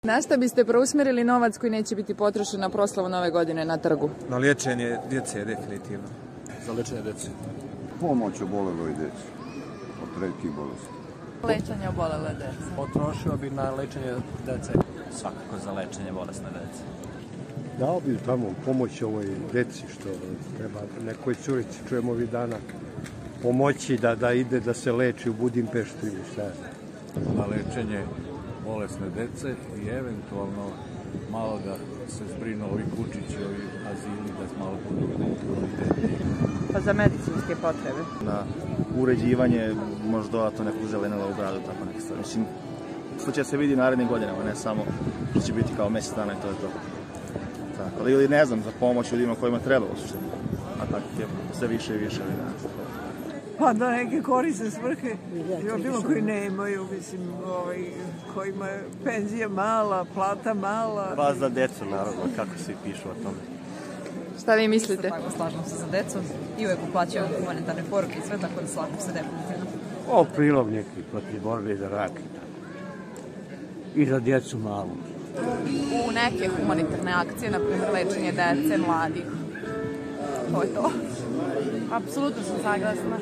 Na šta biste preusmerili novac koji neće biti potrošen na proslavu Nove godine na trgu? Na liječenje djece, definitivno. Za lečenje djece. Pomoć oboleloj djeci od retkih bolesti. Lečenje obolele djece. Potrošio bi na lečenje djece. Svakako za lečenje bolesne djece. Dao bi tamo pomoć ovoj djeci što treba nekoj curici, čujemo ovih dana, pomoći da ide da se leči u Budimpeštu ili šta. Na lečenje bolesne djece i eventualno malo da se zbrinu ovi kučići, ovi azili, da malo budu kvalitetniji. Pa za medicinske potrebe. Na uređivanje, možda dodatno nekog zelenog u gradu, tako neke stvari. Mislim, što će se vidi narednim godinama, ne samo što će biti kao mjesec dana i to je to. Tako, ili ne znam, za pomoć ljudima kojima treba u suštini. A tako je sve više i više. Pa da neke korisne svrhe ljudima koji nemaju, mislim, kojima je penzija mala, plata mala. Pa za decu, naravno, kako svi pišu o tome. Šta vi mislite? Tako, slažem se za decu i uvijek uplaćujem humanitarne poruke i sve, tako da slažem se definitivno. O, prilog neki protiv borbe za rak i za djecu malu. U neke humanitarne akcije, na primjer lečenje dece, mladih. To je to. Apsolutno sam saglasna.